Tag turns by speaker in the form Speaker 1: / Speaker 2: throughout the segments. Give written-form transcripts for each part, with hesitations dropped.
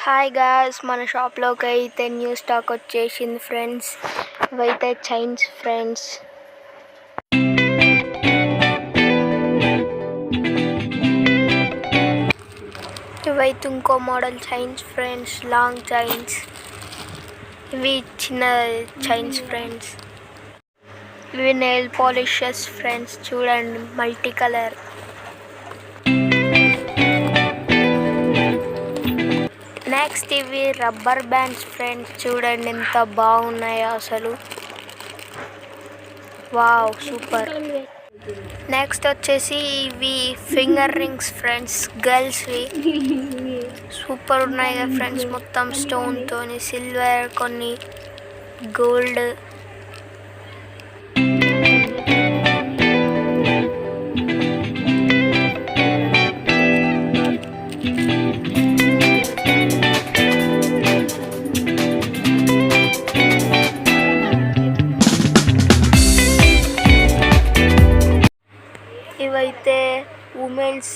Speaker 1: Hi guys, మన షాప్లోకి అయితే న్యూ స్టాక్ వచ్చేసింది ఫ్రెండ్స్. ఇవైతే చైన్స్ ఫ్రెండ్స్. ఇవైతే ఇంకో model chains friends, long chains. ఇవి చిన్న చైన్స్ ఫ్రెండ్స్. ఇవి నెయిల్ పాలిషెస్ ఫ్రెండ్స్, చూడండి మల్టీ కలర్. నెక్స్ట్ ఇవి రబ్బర్ బ్యాండ్స్ ఫ్రెండ్స్, చూడండి ఎంత బాగున్నాయో అసలు. Wow, super. నెక్స్ట్ వచ్చేసి ఇవి ఫింగర్ రింగ్స్ ఫ్రెండ్స్, గర్ల్స్వి. సూపర్ ఉన్నాయి కదా ఫ్రెండ్స్, మొత్తం స్టోన్తో, సిల్వర్, కొన్ని గోల్డ్. ఇవైతే ఉమెన్స్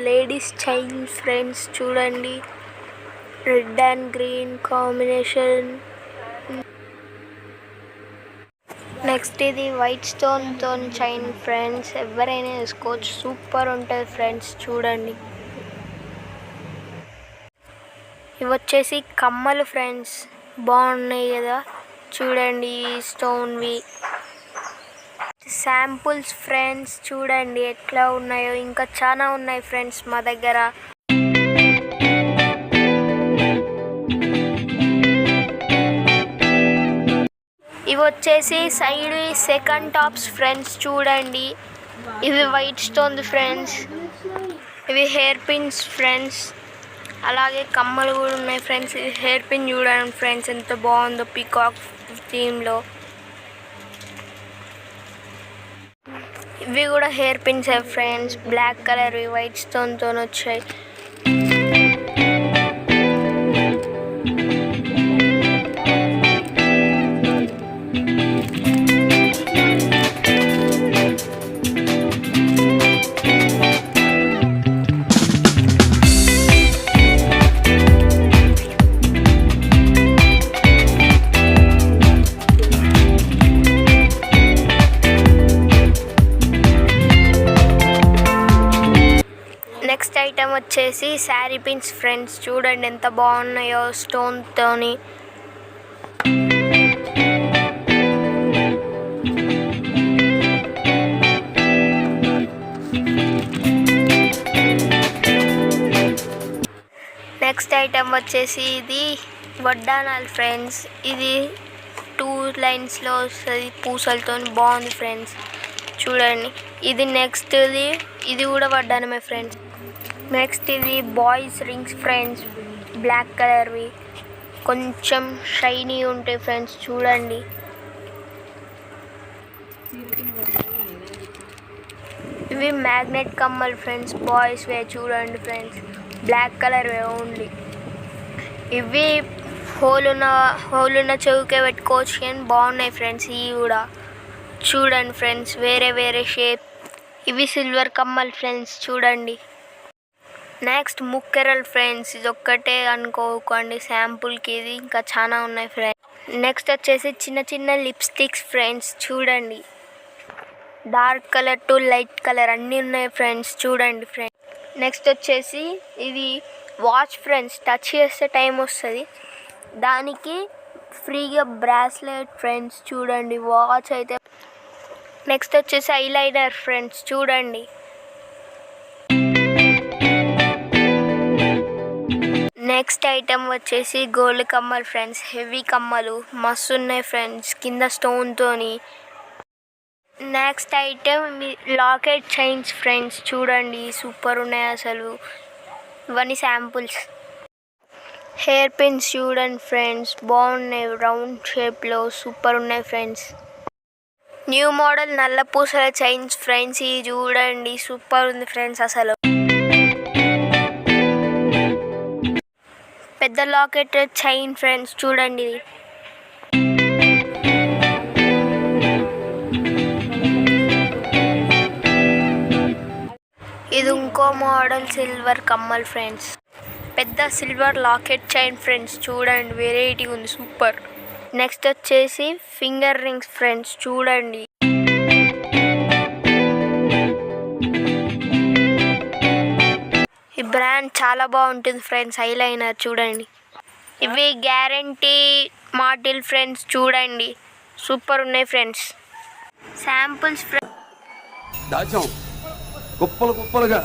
Speaker 1: లేడీస్ చైన్ ఫ్రెండ్స్, చూడండి red and green combination. Next ఇది వైట్ స్టోన్తో చైన్ ఫ్రెండ్స్, ఎవరైనా వేసుకోవచ్చు, సూపర్ ఉంటుంది ఫ్రెండ్స్, చూడండి. ఇవి వచ్చేసి కమ్మలు ఫ్రెండ్స్, బాగున్నాయి కదా, చూడండి స్టోన్వి. శాంపుల్స్ ఫ్రెండ్స్, చూడండి ఎట్లా ఉన్నాయో, ఇంకా చాలా ఉన్నాయి ఫ్రెండ్స్ మా దగ్గర. ఇవి వచ్చేసి సైడ్ సెకండ్ టాప్స్ ఫ్రెండ్స్, చూడండి. ఇవి వైట్ స్టోన్ ఫ్రెండ్స్. ఇవి హెయిర్ పిన్స్ ఫ్రెండ్స్, అలాగే కమ్మలు కూడా ఉన్నాయి ఫ్రెండ్స్. ఇది హెయిర్ పిన్ చూడండి ఫ్రెండ్స్, ఎంత బాగుందో పీకాక్ థీమ్లో. ఇవి కూడా hair pins friends, black colour, white స్టోన్తో వచ్చాయి. నెక్స్ట్ ఐటమ్ వచ్చేసి శారీ పిన్స్ ఫ్రెండ్స్, చూడండి ఎంత బాగున్నాయో స్టోన్తోని. నెక్స్ట్ ఐటమ్ వచ్చేసి ఇది వడ్డానాలు ఫ్రెండ్స్. ఇది 2 లైన్స్లో వస్తుంది, పూసలతో బాగుంది ఫ్రెండ్స్, చూడండి. ఇది నెక్స్ట్ ఇది కూడా వడ్డానమే ఫ్రెండ్స్. నెక్స్ట్ ఇది బాయ్స్ రింగ్స్ ఫ్రెండ్స్, బ్లాక్ కలర్వి, కొంచెం షైనీ ఉంటాయి ఫ్రెండ్స్, చూడండి. ఇవి మ్యాగ్నెట్ కమ్మలు ఫ్రెండ్స్, బాయ్స్వే, చూడండి ఫ్రెండ్స్, బ్లాక్ కలర్వే ఓన్లీ. ఇవి హోల్ ఉన్న చెవుకే పెట్టుకోవచ్చు కానీ బాగున్నాయి ఫ్రెండ్స్. ఇవి కూడా చూడండి ఫ్రెండ్స్, వేరే వేరే షేప్. ఇవి సిల్వర్ కమ్మలు ఫ్రెండ్స్, చూడండి. నెక్స్ట్ ముక్కెరల్ ఫ్రెండ్స్, ఇది ఒక్కటే అనుకోకండి శాంపుల్కి, ఇది ఇంకా చాలా ఉన్నాయి ఫ్రెండ్స్. నెక్స్ట్ వచ్చేసి చిన్న చిన్న లిప్స్టిక్స్ ఫ్రెండ్స్, చూడండి. Dark colour to light colour అన్నీ ఉన్నాయి ఫ్రెండ్స్, చూడండి ఫ్రెండ్స్. నెక్స్ట్ వచ్చేసి ఇది వాచ్ ఫ్రెండ్స్, టచ్ చేస్తే టైం వస్తుంది, దానికి ఫ్రీగా బ్రాస్లెట్ ఫ్రెండ్స్, చూడండి వాచ్ అయితే. నెక్స్ట్ వచ్చేసి ఐలైనర్ ఫ్రెండ్స్, చూడండి. నెక్స్ట్ ఐటమ్ వచ్చేసి గోల్డ్ కమ్మలు ఫ్రెండ్స్, హెవీ కమ్మలు మస్తు ఉన్నాయి ఫ్రెండ్స్, కింద స్టోన్తోని. Next item locket chains friends, చూడండి సూపర్ ఉన్నాయి అసలు. ఇవన్నీ శాంపుల్స్. హెయిర్ పిన్స్ చూడండి ఫ్రెండ్స్, బాగున్నాయి, రౌండ్ షేప్లో సూపర్ ఉన్నాయి ఫ్రెండ్స్. న్యూ మోడల్ నల్ల పూసల చైన్స్ ఫ్రెండ్స్, ఇది చూడండి సూపర్ ఉంది ఫ్రెండ్స్ అసలు. పెద్ద లాకెట్ చైన్ ఫ్రెండ్స్, చూడండి. ఇది ఇంకో మోడల్ సిల్వర్ కమ్మల్ ఫ్రెండ్స్. పెద్ద సిల్వర్ లాకెట్ చైన్ ఫ్రెండ్స్, చూడండి వెరైటీ ఉంది, సూపర్. నెక్స్ట్ వచ్చేసి ఫింగర్ రింగ్స్ ఫ్రెండ్స్, చూడండి. ఈ బ్రాండ్ చాలా బాగుంటుంది ఫ్రెండ్స్, ఐలైనర్ చూడండి. ఇవి గ్యారంటీ మాటిల్ ఫ్రెండ్స్, చూడండి సూపర్ ఉన్నాయి ఫ్రెండ్స్. శాంపుల్స్
Speaker 2: దాచాం కుప్పలు కుప్పలుగా